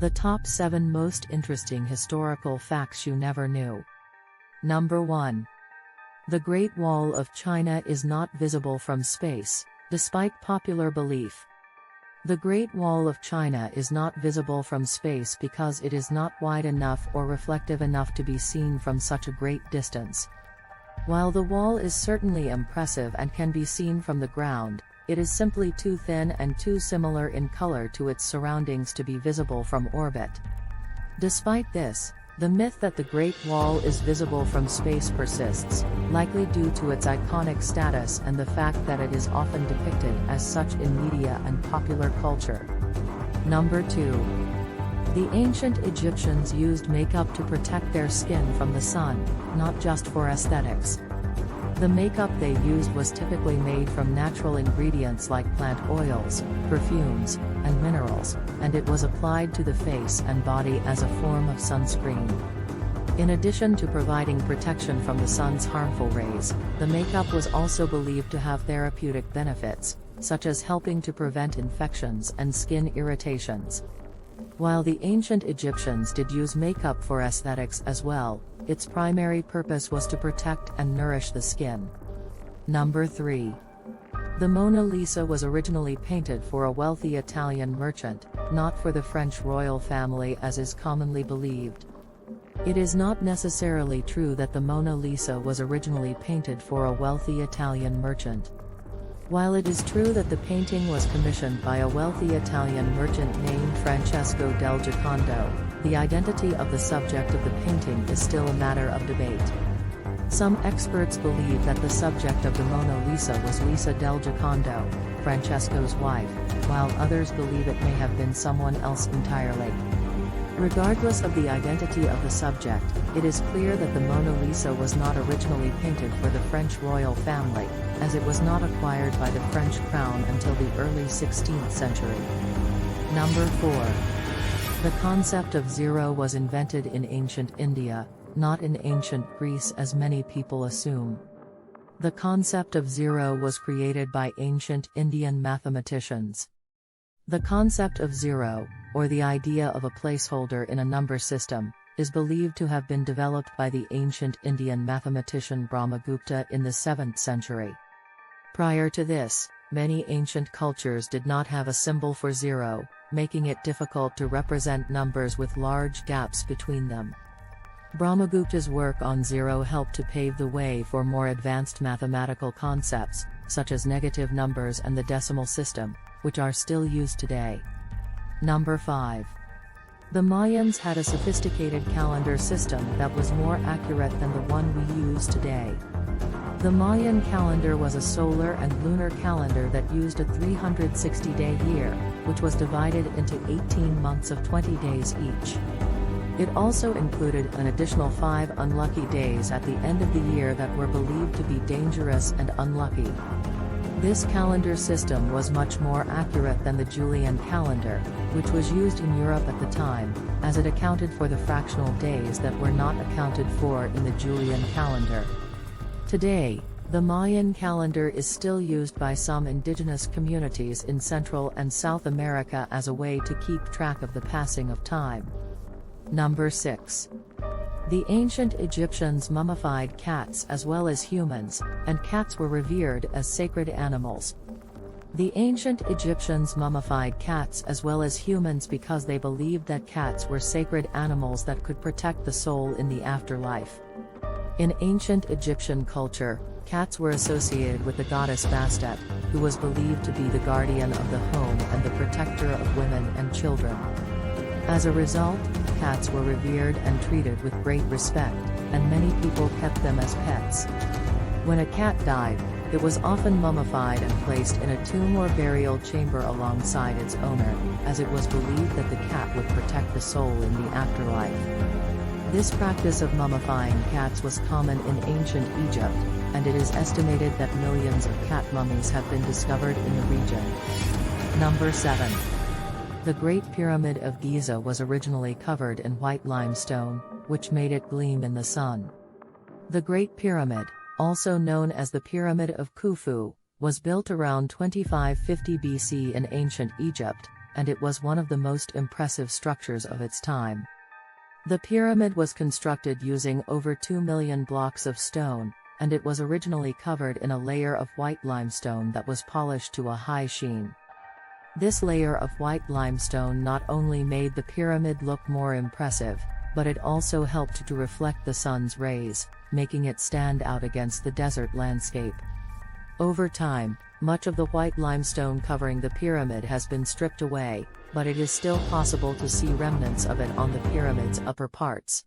The top 7 most interesting historical facts you never knew. Number 1. The Great Wall of China is not visible from space, despite popular belief. The Great Wall of China is not visible from space because it is not wide enough or reflective enough to be seen from such a great distance. While the wall is certainly impressive and can be seen from the ground, it is simply too thin and too similar in color to its surroundings to be visible from orbit. Despite this, the myth that the Great Wall is visible from space persists, likely due to its iconic status and the fact that it is often depicted as such in media and popular culture. Number 2. The ancient Egyptians used makeup to protect their skin from the sun, not just for aesthetics. The makeup they used was typically made from natural ingredients like plant oils, perfumes, and minerals, and it was applied to the face and body as a form of sunscreen. In addition to providing protection from the sun's harmful rays, the makeup was also believed to have therapeutic benefits, such as helping to prevent infections and skin irritations. While the ancient Egyptians did use makeup for aesthetics as well, its primary purpose was to protect and nourish the skin. Number 3. The Mona Lisa was originally painted for a wealthy Italian merchant, not for the French royal family as is commonly believed. It is not necessarily true that the Mona Lisa was originally painted for a wealthy Italian merchant. While it is true that the painting was commissioned by a wealthy Italian merchant named Francesco del Giocondo, the identity of the subject of the painting is still a matter of debate. Some experts believe that the subject of the Mona Lisa was Lisa del Giocondo, Francesco's wife, while others believe it may have been someone else entirely. Regardless of the identity of the subject, it is clear that the Mona Lisa was not originally painted for the French royal family, as it was not acquired by the French crown until the early 16th century. Number 4. The concept of zero was invented in ancient India, not in ancient Greece as many people assume. The concept of zero was created by ancient Indian mathematicians. The concept of zero, or the idea of a placeholder in a number system, is believed to have been developed by the ancient Indian mathematician Brahmagupta in the 7th century. Prior to this, many ancient cultures did not have a symbol for zero, making it difficult to represent numbers with large gaps between them. Brahmagupta's work on zero helped to pave the way for more advanced mathematical concepts, such as negative numbers and the decimal system, which are still used today. Number 5. The Mayans had a sophisticated calendar system that was more accurate than the one we use today. The Mayan calendar was a solar and lunar calendar that used a 360-day year, which was divided into 18 months of 20 days each. It also included an additional 5 unlucky days at the end of the year that were believed to be dangerous and unlucky. This calendar system was much more accurate than the Julian calendar, which was used in Europe at the time, as it accounted for the fractional days that were not accounted for in the Julian calendar. Today, the Mayan calendar is still used by some indigenous communities in Central and South America as a way to keep track of the passing of time. Number 6. The ancient Egyptians mummified cats as well as humans, and cats were revered as sacred animals. The ancient Egyptians mummified cats as well as humans because they believed that cats were sacred animals that could protect the soul in the afterlife. In ancient Egyptian culture, cats were associated with the goddess Bastet, who was believed to be the guardian of the home and the protector of women and children. As a result, cats were revered and treated with great respect, and many people kept them as pets. When a cat died, it was often mummified and placed in a tomb or burial chamber alongside its owner, as it was believed that the cat would protect the soul in the afterlife. This practice of mummifying cats was common in ancient Egypt, and it is estimated that millions of cat mummies have been discovered in the region. Number 7. The Great Pyramid of Giza was originally covered in white limestone, which made it gleam in the sun. The Great Pyramid, also known as the Pyramid of Khufu, was built around 2550 BC in ancient Egypt, and it was one of the most impressive structures of its time. The pyramid was constructed using over 2 million blocks of stone, and it was originally covered in a layer of white limestone that was polished to a high sheen. This layer of white limestone not only made the pyramid look more impressive, but it also helped to reflect the sun's rays, making it stand out against the desert landscape. Over time, much of the white limestone covering the pyramid has been stripped away, but it is still possible to see remnants of it on the pyramid's upper parts.